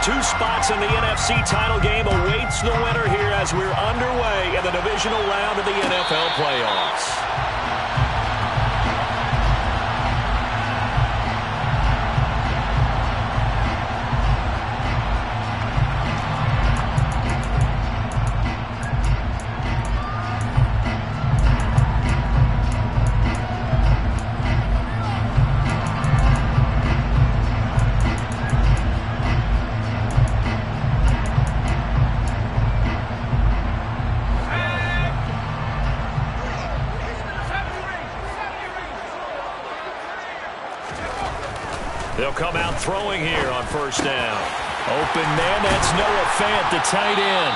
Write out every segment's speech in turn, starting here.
2 spots in the NFC title game awaits the winner here as we're underway in the divisional round of the NFL playoffs. They'll come out throwing here on first down. Open man, that's Noah Fant, the tight end.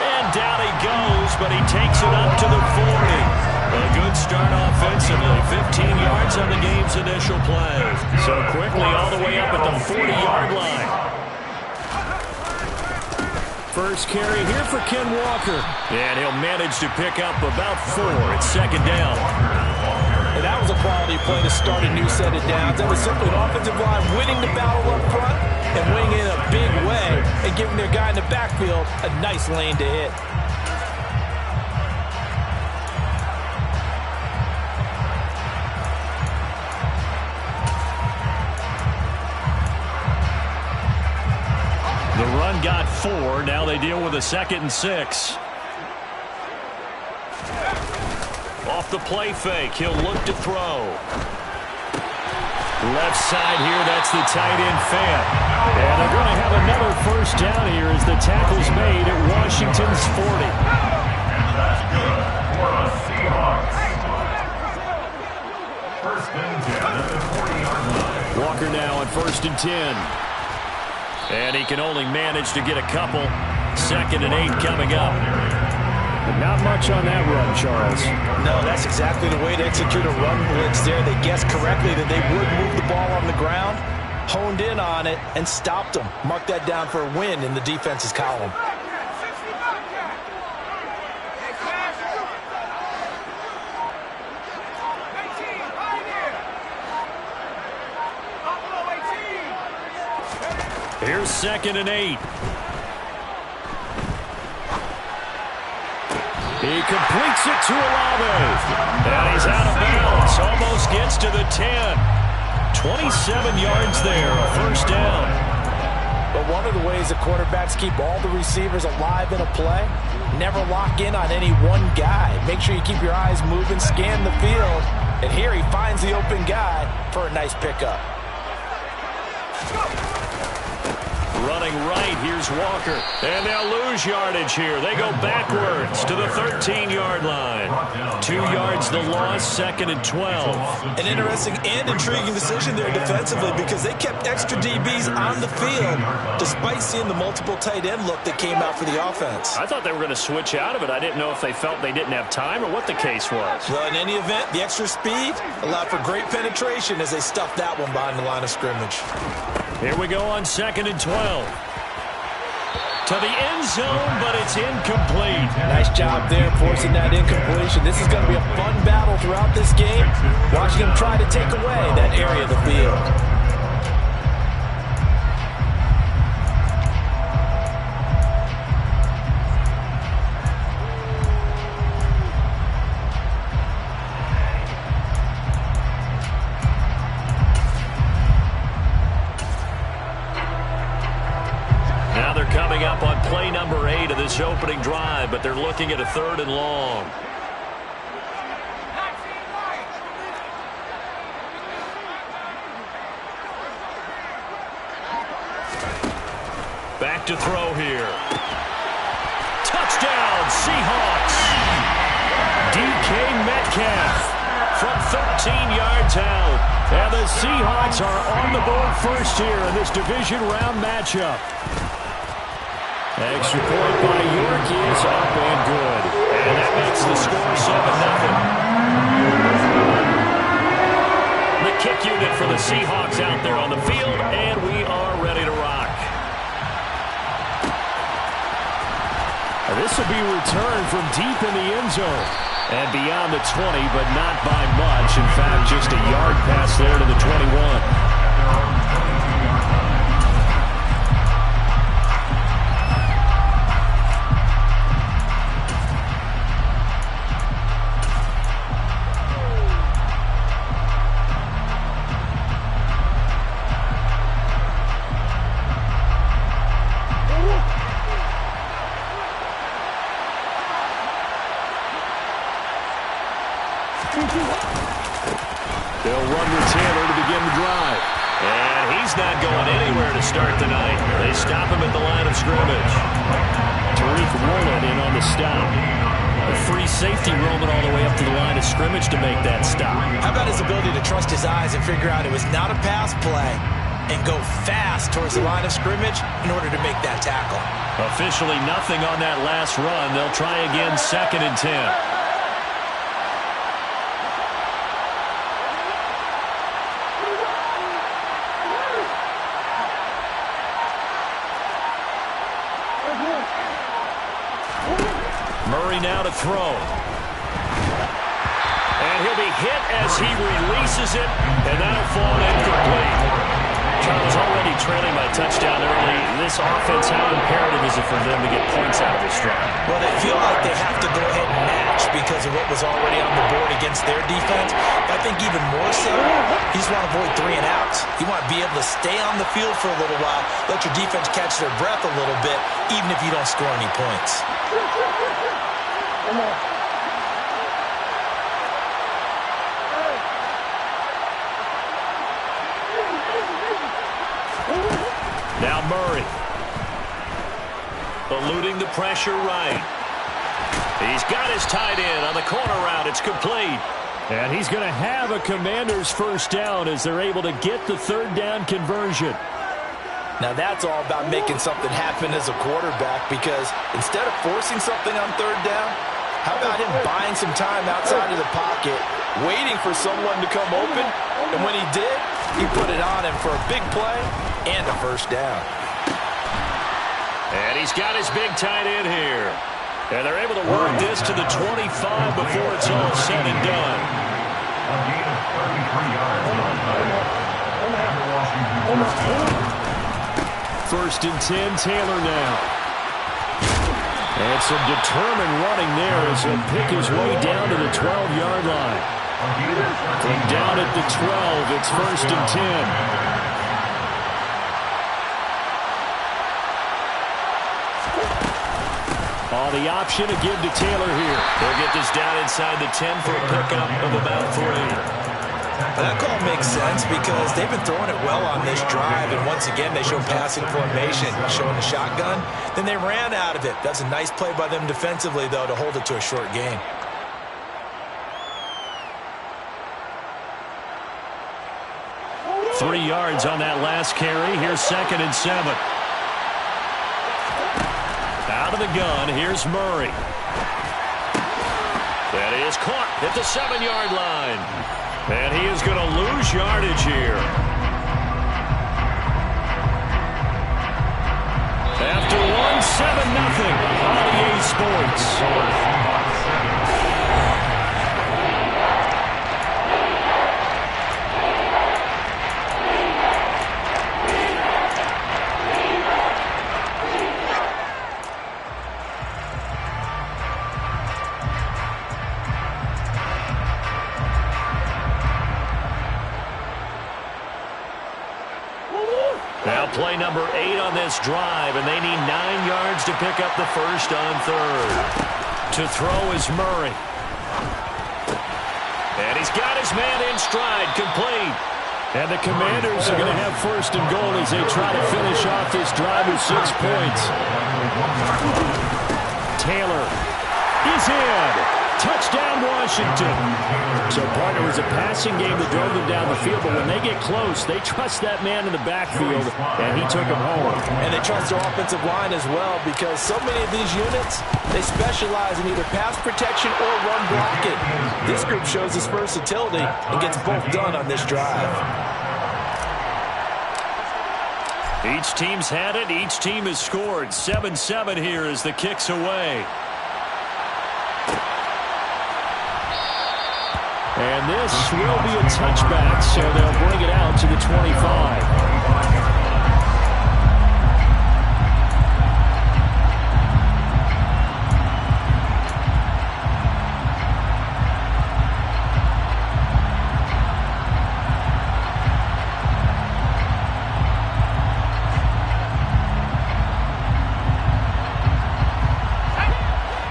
And down he goes, but he takes it up to the 40. A good start offensively. 15 yards on the game's initial play. So quickly all the way up at the 40-yard line. First carry here for Ken Walker. And he'll manage to pick up about 4. It's second down. And that was a quality play to start a new set of downs. That was simply an offensive line winning the battle up front and winning in a big way and giving their guy in the backfield a nice lane to hit. The run got 4. Now they deal with a 2nd and 6. Off the play fake, he'll look to throw. Left side here, that's the tight end Fant. And they're going to have another first down here as the tackle's made at Washington's 40. That's good for the Seahawks. First and 10 at the 40-yard line. Walker now on 1st and 10. And he can only manage to get a couple. 2nd and 8 coming up. Not much on that run, Charles. No, that's exactly the way to execute a run blitz there. They guessed correctly that they would move the ball on the ground, honed in on it, and stopped them. Mark that down for a win in the defense's column. Here's 2nd and 8. He completes it to Olave. And he's out of bounds. Almost gets to the 10. 27 yards there. First down. But one of the ways the quarterbacks keep all the receivers alive in a play, never lock in on any one guy. Make sure you keep your eyes moving, scan the field. And here he finds the open guy for a nice pickup. Running right, here's Walker. And they'll lose yardage here. They go backwards to the 13-yard line. 2 yards the loss, 2nd and 12. An interesting and intriguing decision there defensively because they kept extra DBs on the field despite seeing the multiple tight end look that came out for the offense. I thought they were going to switch out of it. I didn't know if they felt they didn't have time or what the case was. Well, in any event, the extra speed allowed for great penetration as they stuffed that one behind the line of scrimmage. Here we go on 2nd and 12. To the end zone, but it's incomplete. Nice job there forcing that incompletion. This is going to be a fun battle throughout this game. Watching them try to take away that area of the field. Coming up on play number 8 of this opening drive, but they're looking at a 3rd and long. Back to throw here. Touchdown, Seahawks. DK Metcalf from 13 yards out. And the Seahawks are on the board first here in this division round matchup. Extra point by York is up and good. And that makes the score 7-0. The kick unit for the Seahawks out there on the field, and we are ready to rock. This will be returned from deep in the end zone. And beyond the 20, but not by much. In fact, just a yard pass there to the 21. They'll run with Taylor to begin the drive. And he's not going anywhere to start tonight. They stop him at the line of scrimmage. Tariq Woolen in on the stop. A free safety roaming all the way up to the line of scrimmage to make that stop. How about his ability to trust his eyes and figure out it was not a pass play and go fast towards the line of scrimmage in order to make that tackle. Officially nothing on that last run. They'll try again 2nd and 10. Murray now to throw. And he'll be hit as he releases it, and that'll fall incomplete. Charles, already trailing by touchdown early. This offense, how imperative is it for them to get points out of this drive? Well, they feel like they have to go ahead and match because of what was already on the board against their defense. But I think even more so, you just want to avoid 3 and outs. You want to be able to stay on the field for a little while, let your defense catch their breath a little bit, even if you don't score any points. Now Murray. Eluding the pressure right. He's got his tight end on the corner route. It's complete. And he's going to have a Commanders first down as they're able to get the 3rd down conversion. Now that's all about making something happen as a quarterback, because instead of forcing something on 3rd down, how about him buying some time outside of the pocket, waiting for someone to come open, and when he did, he put it on him for a big play and a first down. And he's got his big tight end here. And they're able to work this to the 25 before it's all said and done. A gain of 33 yards on Washington. 1st and 10, Taylor now. And some determined running there as he'll pick his way down to the 12-yard line. From down at the 12, it's 1st and 10. Oh, the option to give to Taylor here. They'll get this down inside the 10 for a pickup of about 3. That call makes sense because they've been throwing it well on this drive, and once again they show passing formation, showing the shotgun. Then they ran out of it. That's a nice play by them defensively, though, to hold it to a short gain. Three yards on that last carry. Here's 2nd and 7. Out of the gun, here's Murray. That is caught at the 7-yard line. And he is going to lose yardage here. After 1-7-0 on EA Sports. Now play number 8 on this drive, and they need 9 yards to pick up the first on 3rd. To throw is Murray. And he's got his man in stride, complete. And the Commanders are going to have 1st and goal as they try to finish off this drive with 6 points. Taylor is in. Touchdown, Washington. So, partner, it was a passing game that drove them down the field, but when they get close, they trust that man in the backfield, and he took them home. And they trust their offensive line as well, because so many of these units, they specialize in either pass protection or run blocking. This group shows its versatility and gets both done on this drive. Each team's had it. Each team has scored. 7-7 here as the kick's away. And this will be a touchback, so they'll bring it out to the 25.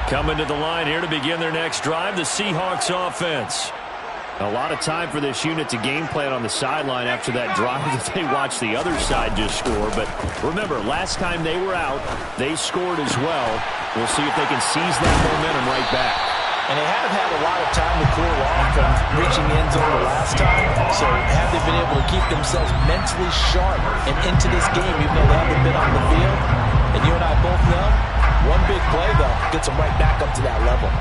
Coming to the line here to begin their next drive, the Seahawks offense. A lot of time for this unit to game plan on the sideline after that drive that they watched the other side just score. But remember, last time they were out, they scored as well. We'll see if they can seize that momentum right back. And they haven't had a lot of time to cool off from reaching the end zone the last time. So have they been able to keep themselves mentally sharp and into this game, even though they haven't been on the field? And you and I both know, one big play, though, gets them right back up to that level.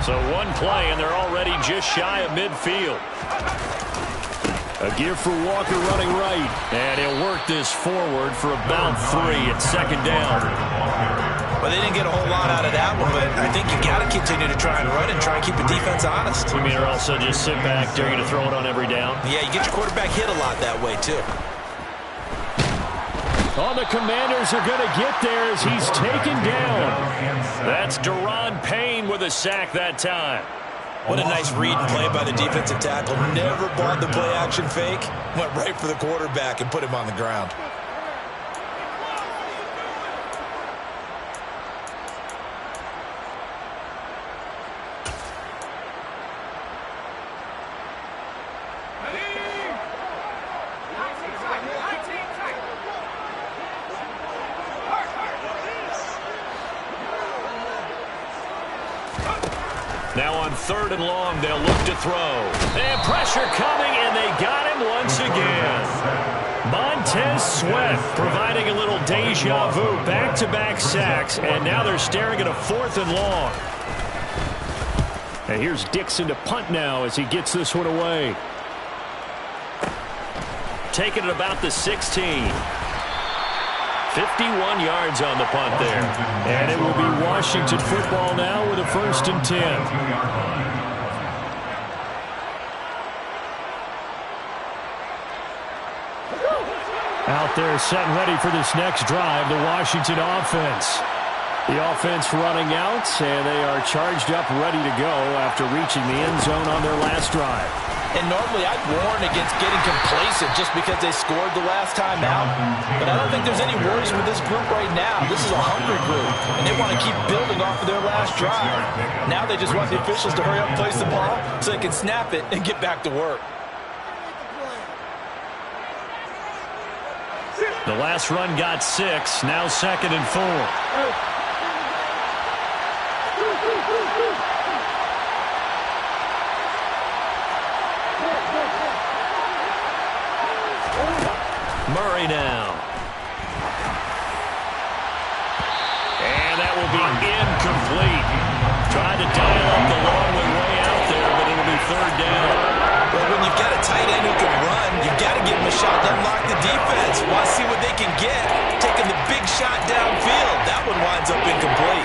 So one play, and they're already just shy of midfield. A give for Walker running right. And he'll work this forward for about 3 at second down. Well, they didn't get a whole lot out of that one, but I think you got to continue to try and run and try and keep the defense honest. You mean or also just sit back, dare you to throw it on every down? Yeah, you get your quarterback hit a lot that way, too. Oh, the Commanders are going to get there as he's taken down. That's Daron Payne with a sack that time. What a nice read and play by the defensive tackle. Never bought the play-action fake. Went right for the quarterback and put him on the ground. Now on 3rd and long, they'll look to throw. And pressure coming, and they got him once again. Montez Sweat providing a little deja vu, back-to-back sacks, and now they're staring at a 4th and long. And here's Dixon to punt now as he gets this one away. Taking it about the 16. 51 yards on the punt there. And it will be Washington football now with a 1st and 10. Out there set and ready for this next drive, the Washington offense. The offense running out, and they are charged up, ready to go after reaching the end zone on their last drive. And normally I'd warn against getting complacent just because they scored the last time out. But I don't think there's any worries with this group right now. This is a hungry group, and they want to keep building off of their last drive. Now they just want the officials to hurry up and place the ball so they can snap it and get back to work. The last run got 6, now 2nd and 4. Murray now. And that will be incomplete. Tried to dial up the long way out there, but it'll be 3rd down. Well, when you've got a tight end who can run, you've got to give him a shot to unlock the defense. Want to see what they can get. Taking the big shot downfield. That one winds up incomplete.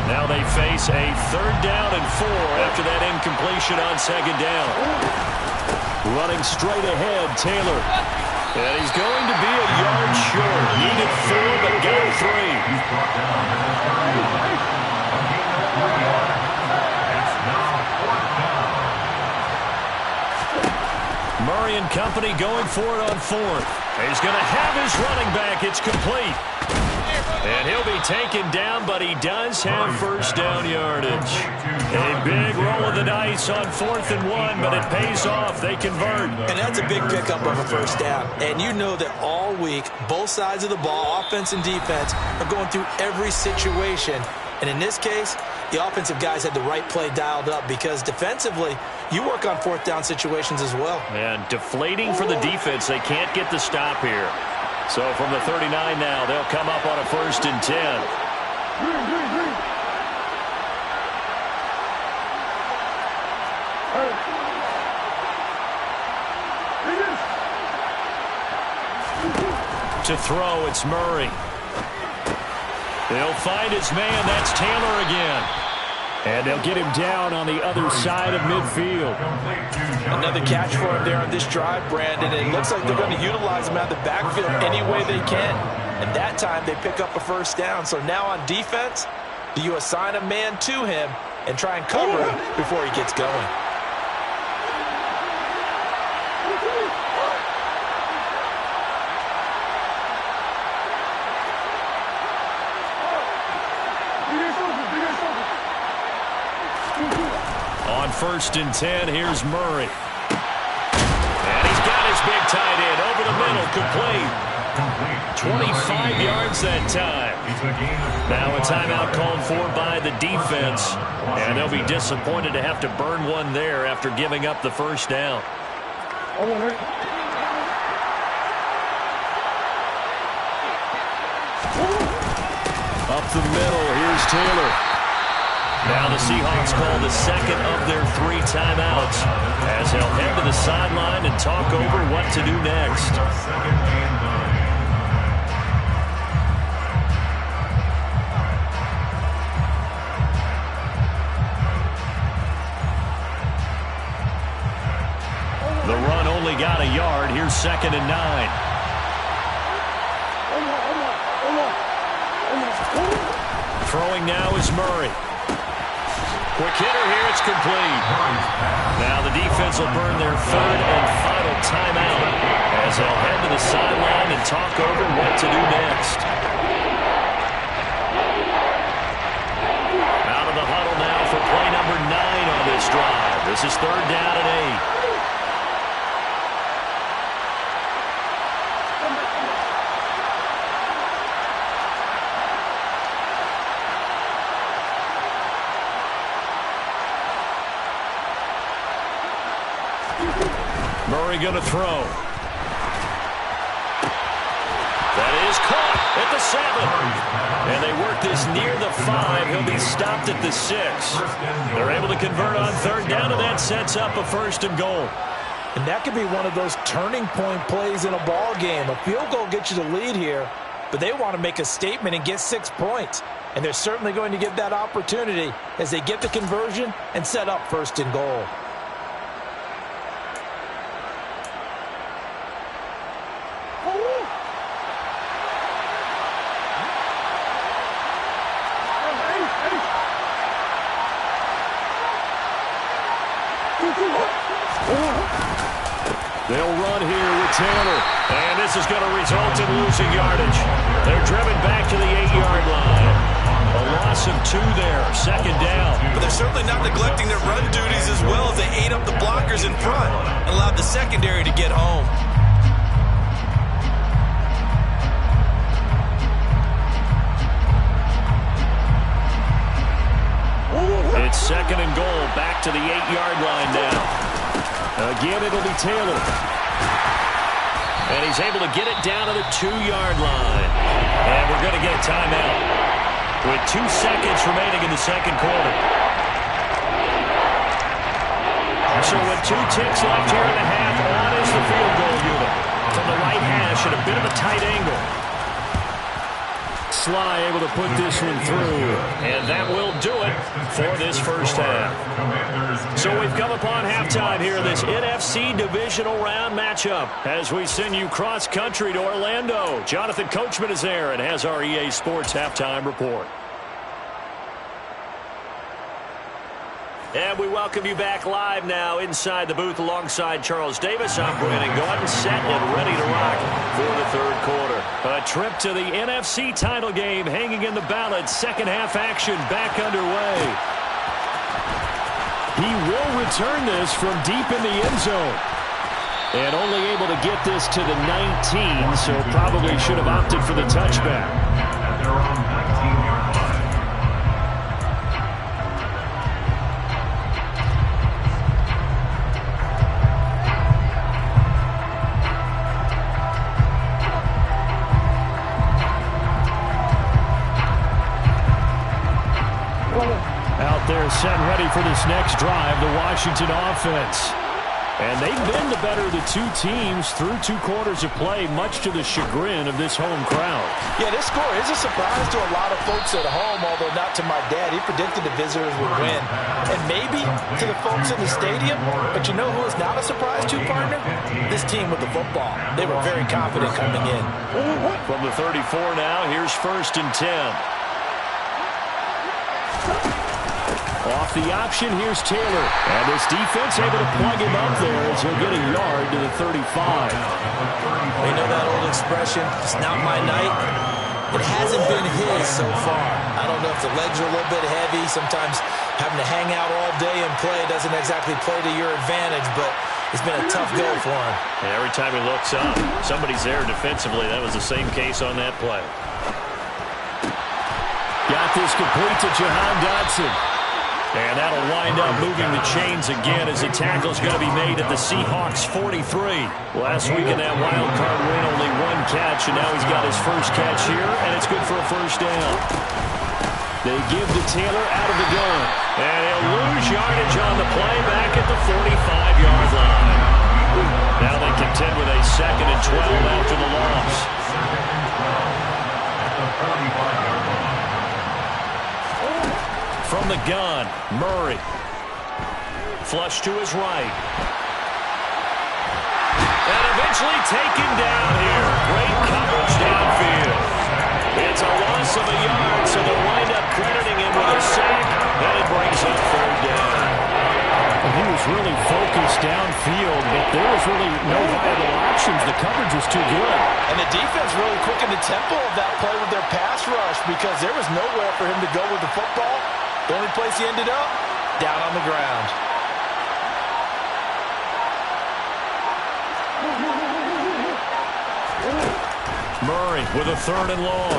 Now they face a 3rd down and 4 after that incompletion on 2nd down. Running straight ahead, Taylor. And he's going to be a yard short. Needed 4, but got 3. Murray and company going for it on 4th. He's going to have his running back. It's complete. And he'll be taken down, but he does have 1st down yardage. A big roll of the dice on 4th and 1, but it pays off. They convert. And that's a big pickup of a 1st down. And you know that all week, both sides of the ball, offense and defense, are going through every situation. And in this case, the offensive guys had the right play dialed up because defensively, you work on 4th down situations as well. And deflating for the defense. They can't get the stop here. So from the 39 now, they'll come up on a 1st and 10. To throw, it's Murray. They'll find his man. That's Taylor again. And they'll get him down on the other side of midfield. Another catch for him there on this drive, Brandon. It looks like they're going to utilize him out of the backfield any way they can. And that time they pick up a 1st down. So now on defense, do you assign a man to him and try and cover him before he gets going? On 1st and 10, here's Murray. And he's got his big tight end over the middle, complete. 25 yards that time. Now a timeout called for by the defense. And they'll be disappointed to have to burn one there after giving up the first down. Up the middle, here's Taylor. Now the Seahawks call the second of their 3 timeouts as they'll head to the sideline and talk over what to do next. The run only got a yard. Here's 2nd and 9. Throwing now is Murray. Quick hitter here, it's complete. Now the defense will burn their 3rd and final timeout as they'll head to the sideline and talk over what to do next. Out of the huddle now for play number 9 on this drive. This is 3rd down and 8. Murray going to throw. That is caught at the 7. And they work this near the 5. He'll be stopped at the 6. They're able to convert on 3rd down, and that sets up a 1st and goal. And that could be one of those turning point plays in a ball game. A field goal gets you the lead here, but they want to make a statement and get 6 points. And they're certainly going to get that opportunity as they get the conversion and set up 1st and goal. They'll run here with Taylor, and this is going to result in losing yardage. They're driven back to the 8-yard line. A loss of 2 there, 2nd down. But they're certainly not neglecting their run duties as well as they ate up the blockers in front and allowed the secondary to get home. It's 2nd and goal, back to the 8-yard line now. Again, it'll be Taylor. And he's able to get it down to the 2-yard line. And we're going to get a timeout with 2 seconds remaining in the 2nd quarter. So with 2 ticks left here in the half, on is the field goal unit. From the right hash at a bit of a tight angle. Sly able to put this one through, and that will do it for this first half. So we've come upon halftime here in this NFC Divisional Round matchup as we send you cross-country to Orlando. Jonathan Coachman is there and has our EA Sports halftime report. And we welcome you back live now inside the booth alongside Charles Davis. I'm Brandon Gordon, set and ready to rock for the 3rd quarter. A trip to the NFC title game hanging in the balance. 2nd half action back underway. He will return this from deep in the end zone. And only able to get this to the 19, so probably should have opted for the touchback. Out there set ready for this next drive, the Washington offense. And they've been the better of the 2 teams through 2 quarters of play, much to the chagrin of this home crowd. Yeah, this score is a surprise to a lot of folks at home, although not to my dad. He predicted the visitors would win. And maybe to the folks in the stadium, but you know who is not a surprise to, partner? This team with the football. They were very confident coming in. From the 34 now, here's 1st and 10. Off the option, here's Taylor. And this defense able to plug him up there as he'll get a yard to the 35. They know that old expression, it's not my night. It hasn't been his so far. I don't know if the legs are a little bit heavy. Sometimes Having to hang out all day and play doesn't exactly play to your advantage, but it's been a tough go for him. And every time he looks up, somebody's there defensively. That was the same case on that play. Got this complete to Jahan Dotson. And that'll wind up moving the chains again as the tackle's going to be made at the Seahawks 43. Last week in that wild card win, only one catch, and now he's got his first catch here, and it's good for a first down. They give to Taylor out of the gun. And he'll lose yardage on the play back at the 45-yard line. Now they contend with a 2nd and 12 after the loss. From the gun, Murray. Flush to his right. And eventually taken down here. Great coverage downfield. It's a loss of a yard, so they'll wind up crediting him with a sack, and it brings up 3rd down. And he was really focused downfield, but there was really no viable options. The coverage was too good. And the defense really quickened the tempo of that play with their pass rush because there was nowhere for him to go with the football. The only place he ended up, down on the ground. Murray with a 3rd and long.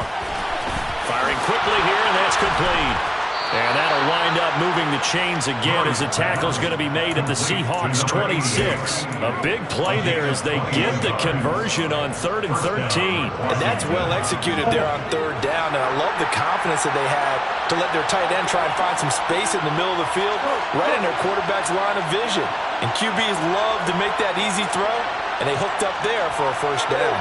Firing quickly here, and that's complete. And that'll wind up moving the chains again as the tackle's going to be made at the Seahawks 26. A big play there as they get the conversion on 3rd and 13. And that's well executed there on 3rd down, and I love the confidence that they had to let their tight end try and find some space in the middle of the field, right in their quarterback's line of vision. And QBs love to make that easy throw, and they hooked up there for a first down.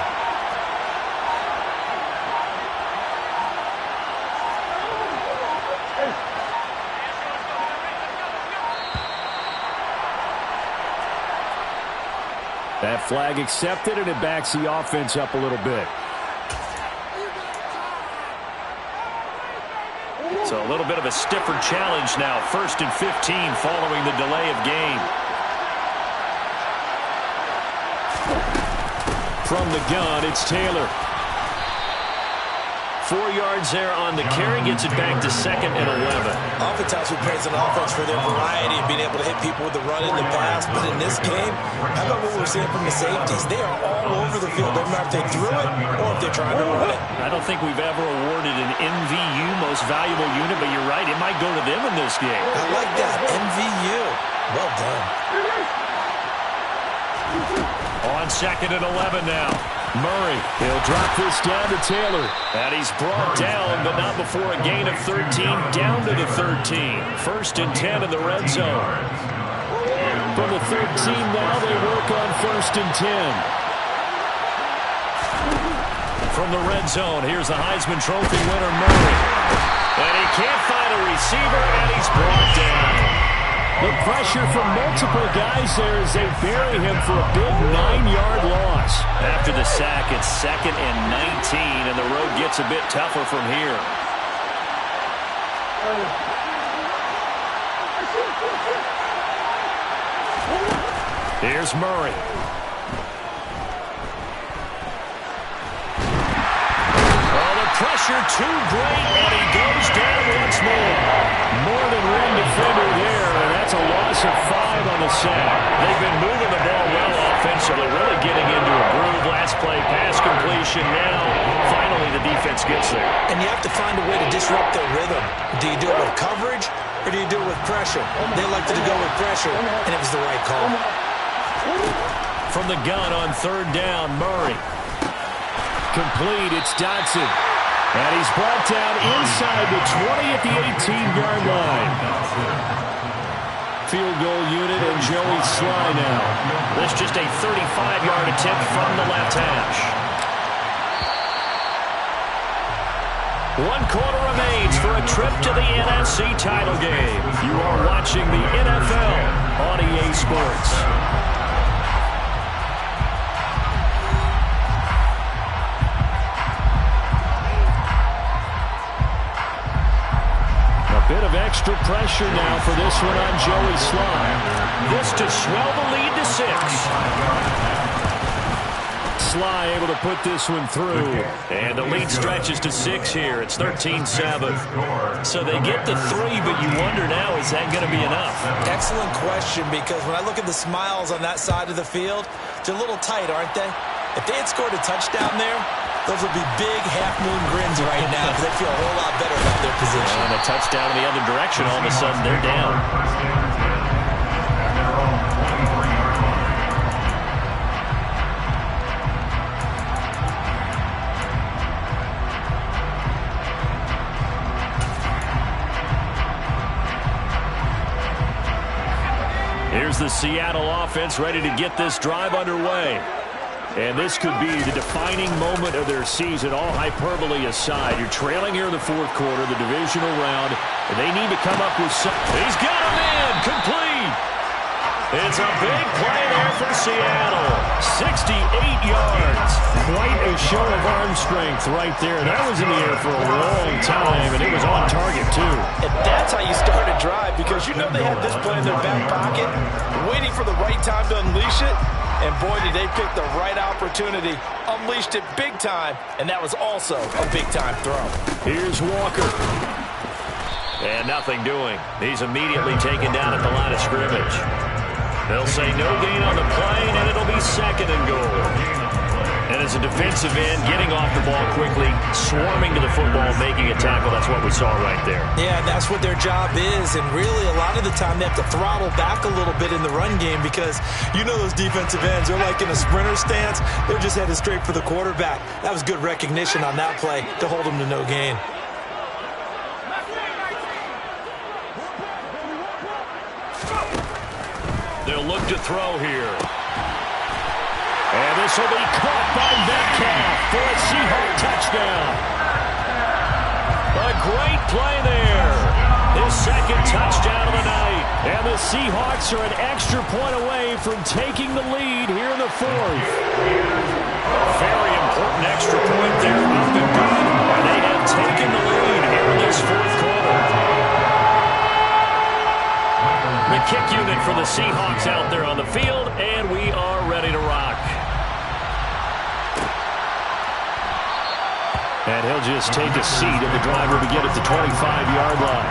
That flag accepted, and it backs the offense up a little bit. So a little bit of a stiffer challenge now. 1st and 15 following the delay of game. From the gun, it's Taylor. 4 yards there on the carry, gets it back to 2nd and 11. Oftentimes we praise an offense for their variety of being able to hit people with the run and the pass, but in this game, how about what we're seeing from the safeties? They are all over the field. Doesn't matter if they threw it or if they're trying to run it. I don't think we've ever awarded an MVU, most valuable unit, but you're right, it might go to them in this game. I like that, MVU. Well done. On 2nd and 11 now. Murray, he'll drop this down to Taylor. And he's brought down, but not before a gain of 13, down to the 13. 1st and 10 in the red zone. From the 13 now, they work on 1st and 10. From the red zone, here's the Heisman Trophy winner, Murray. And he can't find a receiver, and he's brought down. The pressure from multiple guys there as they bury him for a big 9-yard loss. After the sack, it's 2nd and 19, and the road gets a bit tougher from here. Here's Murray. Oh, the pressure too great, and he goes down once more. More than one defender there, and that's a loss of 5 on the sack. They've been moving the ball well offensively, really getting into a groove. Last play, pass completion. Now, finally, the defense gets there. And you have to find a way to disrupt their rhythm. Do you do it with coverage, or do you do it with pressure? They elected to go with pressure, and it was the right call. From the gun on 3rd down, Murray. Complete, it's Dotson. And he's brought down inside the 20 at the 18-yard line. Field goal unit and Joey Sly now. That's just a 35-yard attempt from the left hash. 1 quarter remains for a trip to the NFC title game. You are watching the NFL on EA Sports. Bit of extra pressure now for this one on Joey Sly. This to swell the lead to 6. Sly able to put this one through. And the lead stretches to 6 here. It's 13-7. So they get to 3, but you wonder now, is that going to be enough? Excellent question, because when I look at the smiles on that side of the field, they're a little tight, aren't they? If they had scored a touchdown there, those would be big half-moon grins right now because they feel a whole lot better about their position. And a touchdown in the other direction, all of a sudden they're down. Here's the Seattle offense ready to get this drive underway. And this could be the defining moment of their season, all hyperbole aside. You're trailing here in the fourth quarter, the divisional round, and they need to come up with some. He's got him in, complete. It's a big play there for Seattle. 68 yards. Quite a show of arm strength right there. That was in the air for a long time, and it was on target, too. And that's how you start a drive, because you know they had this play in their back pocket, waiting for the right time to unleash it. And boy, did they pick the right opportunity. Unleashed it big time, and that was also a big-time throw. Here's Walker. And nothing doing. He's immediately taken down at the line of scrimmage. They'll say no gain on the play, and it'll be 2nd and goal. And as a defensive end, getting off the ball quickly, swarming to the football, making a tackle, that's what we saw right there. Yeah, that's what their job is, and really a lot of the time they have to throttle back a little bit in the run game because you know those defensive ends, they're like in a sprinter stance. They're just headed straight for the quarterback. That was good recognition on that play to hold them to no gain. They'll look to throw here. And this will be caught by Metcalf for a Seahawk touchdown. A great play there. His 2nd touchdown of the night. And the Seahawks are an extra point away from taking the lead here in the 4th. Very important extra point there. Up and good. And they have taken the lead here in this 4th quarter. The kick unit for the Seahawks out there on the field, and we are ready to rock. And he'll just take a seat, and the driver to get at the 25-yard line.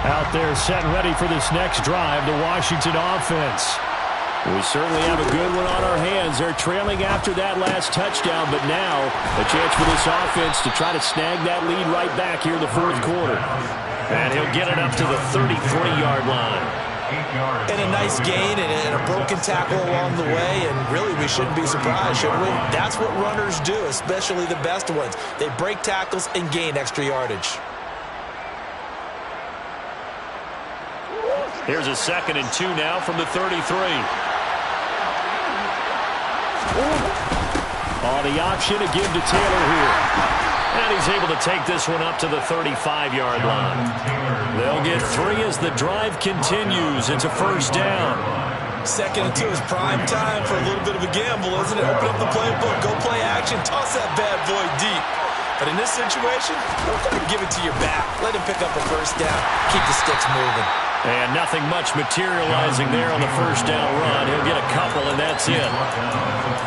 Out there set and ready for this next drive, the Washington offense. We certainly have a good one on our hands. They're trailing after that last touchdown, but now a chance for this offense to try to snag that lead right back here in the 4th quarter. And he'll get it up to the 33-yard line. And a nice gain and a broken tackle along the way, and really we shouldn't be surprised, should we? That's what runners do, especially the best ones. They break tackles and gain extra yardage. Here's a 2nd and 2 now from the 33. On the option to give to Taylor here. And he's able to take this one up to the 35-yard line. They'll get 3 as the drive continues. It's a 1st down. 2nd and 2 is prime time for a little bit of a gamble, isn't it? Open up the playbook, go play action, toss that bad boy deep. But in this situation, don't go and give it to your back. Let him pick up a 1st down. Keep the sticks moving. And nothing much materializing there on the 1st down run. He'll get a couple, and that's it.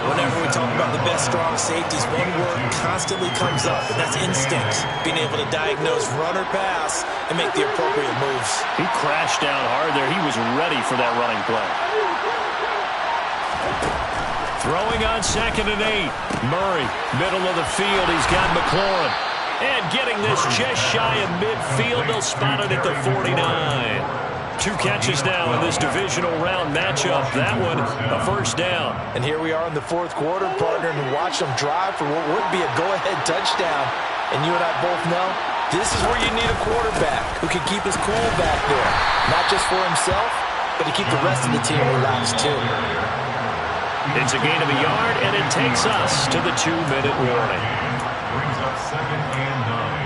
Whenever we talk about the best strong safeties, one word constantly comes up, and that's instinct. Being able to diagnose run or pass and make the appropriate moves. He crashed down hard there. He was ready for that running play. Throwing on 2nd and 8. Murray, middle of the field. He's got McLaurin. And getting this just shy of midfield. They'll spot it at the 49. 2 catches now in this divisional round matchup. That one, a 1st down. And here we are in the 4th quarter, partner, and watch them drive for what would be a go-ahead touchdown. And you and I both know this is where you need a quarterback who can keep his cool back there. Not just for himself, but to keep the rest of the team relaxed, too. It's a gain of a yard, and it takes us to the 2-minute warning. Brings up 2nd and 9.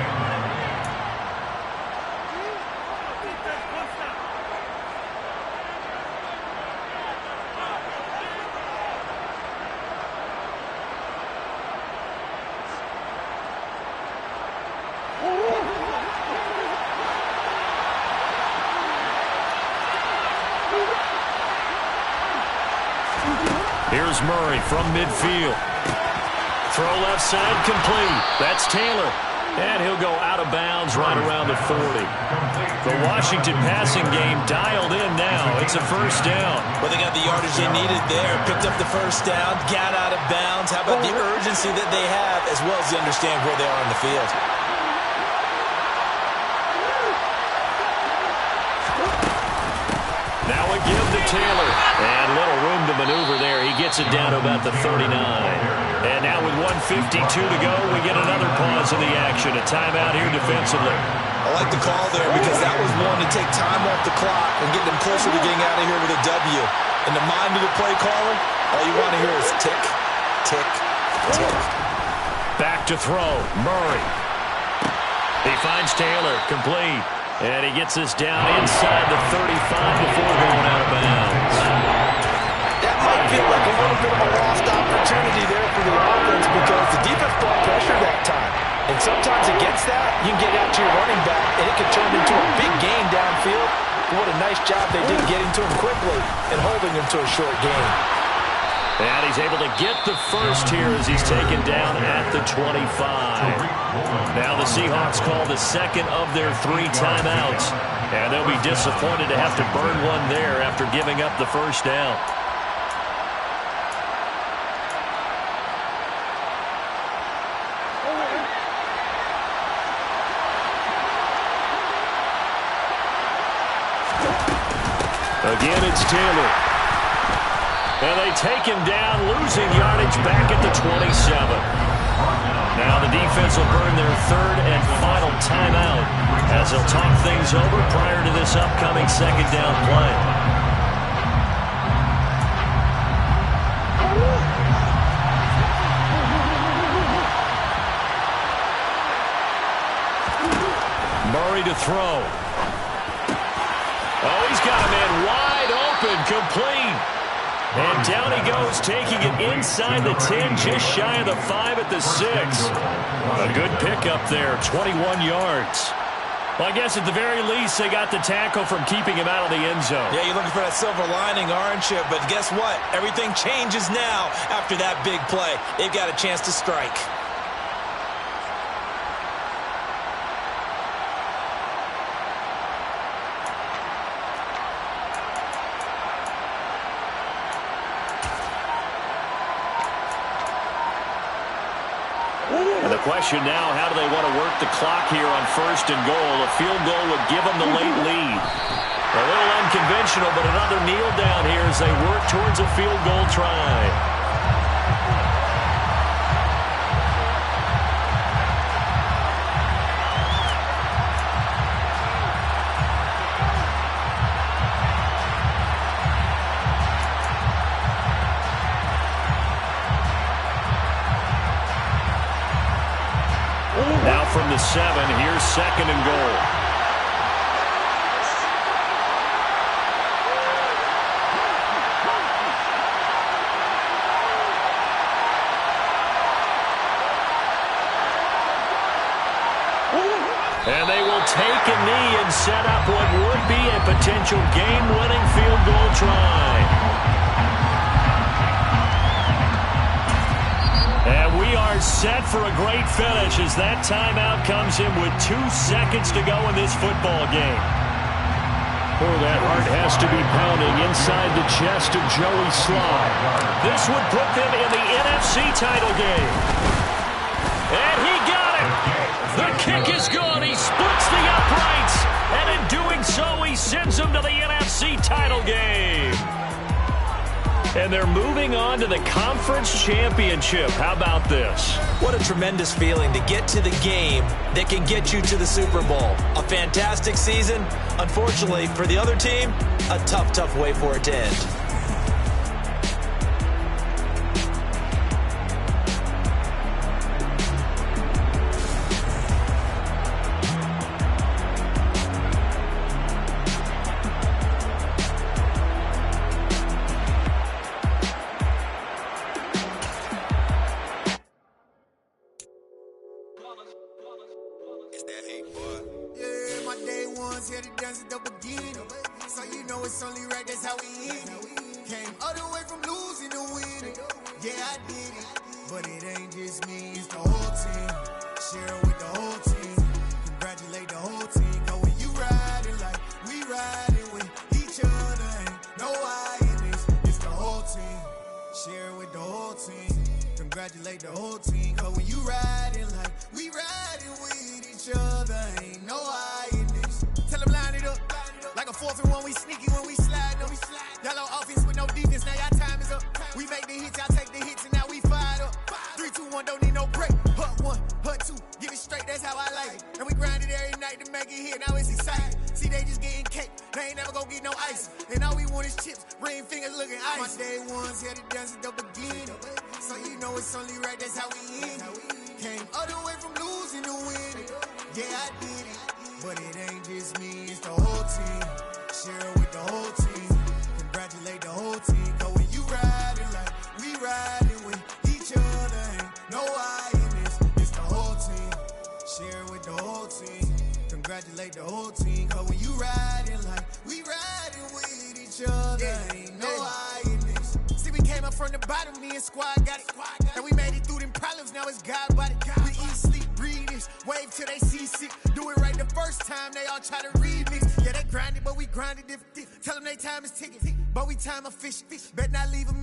Here's Murray from midfield. Throw left side complete. That's Taylor. And he'll go out of bounds right around the 40. The Washington passing game dialed in now. It's a first down. Well, they got the yardage they needed there. Picked up the first down, got out of bounds. How about the urgency that they have as well as they understand where they are on the field? Now a give to Taylor. And little room to maneuver there. He gets it down to about the 39. And now with 1:52 to go, we get another pause in the action. A timeout here defensively. I like the call there because that was one to take time off the clock and get them closer to getting out of here with a W. In the mind of the play caller, all you want to hear is tick, tick, tick. Back to throw. Murray. He finds Taylor. Complete. And he gets this down inside the 35 before going out of bounds. That might feel like a little bit of a lost opportunity there for the offense because the defense brought pressure that time. And sometimes against that, you can get out to your running back, and it can turn into a big gain downfield. But what a nice job they did getting to him quickly and holding him to a short gain. And he's able to get the first here as he's taken down at the 25. Now the Seahawks call the second of their 3 timeouts. And they'll be disappointed to have to burn one there after giving up the first down. Again, it's Taylor. And they take him down, losing yardage back at the 27. Now the defense will burn their 3rd and final timeout as they'll talk things over prior to this upcoming second down play. Murray to throw. Oh, he's got a man wide open, complete. And down he goes, taking it inside the 10, just shy of the 5 at the 6. A good pickup there, 21 yards. Well, I guess at the very least, they got the tackle from keeping him out of the end zone. Yeah, you're looking for that silver lining, aren't you? But guess what? Everything changes now after that big play. They've got a chance to strike. And the question now, how do they want to work the clock here on 1st and goal? A field goal would give them the late lead. A little unconventional, but another kneel down here as they work towards a field goal try. Now from the 7, here's 2nd and goal. And they will take a knee and set up what would be a potential game-winning field goal try. And we are set for a great finish as that timeout comes in with 2 seconds to go in this football game. Oh, that heart has to be pounding inside the chest of Joey Slye. This would put them in the NFC title game. And he got it. The kick is good. He splits the uprights. And in doing so, he sends them to the NFC title game. And they're moving on to the conference championship. How about this? What a tremendous feeling to get to the game that can get you to the Super Bowl. A fantastic season. Unfortunately, for the other team, a tough, tough way for it to end. Here to dance at the beginning. So you know it's only right, that's how we end it. Came all the way from losing to winning. I did it, but it ain't just me, it's the whole team. Share it with the whole team. Congratulate the whole team. Cause when you riding like we riding with each other, ain't no I in this, it's the whole team. Share it with the whole team. Congratulate the whole team. Cause when you riding like we riding with each other, ain't no I in this. Tell them line it up. Like a 4th and 1, we sneaky when we slide them. Yellow offense with no defense, now y'all time is up. We make the hits, y'all take the hits, and now we fired up. 3, 2, 1, don't need no break. Hut 1, hut 2, give it straight, that's how I like it. And we grind it every night to make it hit, now it's exciting. See, they just getting cake, they ain't never gonna get no ice. And all we want is chips, ring fingers looking ice. My day ones here to dance at the beginning. So you know it's only right, that's how we end it. Came all the way from losing to winning. Yeah, I did it, but it ain't just me, it's the whole team. Share it with the whole team. Congratulate the whole team. Cause when you riding like we riding with each other, ain't no I in this, it's the whole team. Share it with the whole team. Congratulate the whole team. Cause when you riding like we riding with each other, ain't no I in this. See, we came up from the bottom, me and squad got it. And we made it through them problems, now it's God body. We eat, sleep, breathe this, wave till they see sick. Do it right the first time, they all try to remix. Yeah, they grinded, but we grinded different. Tell them they time is ticking, but we time efficient. Bet not leave them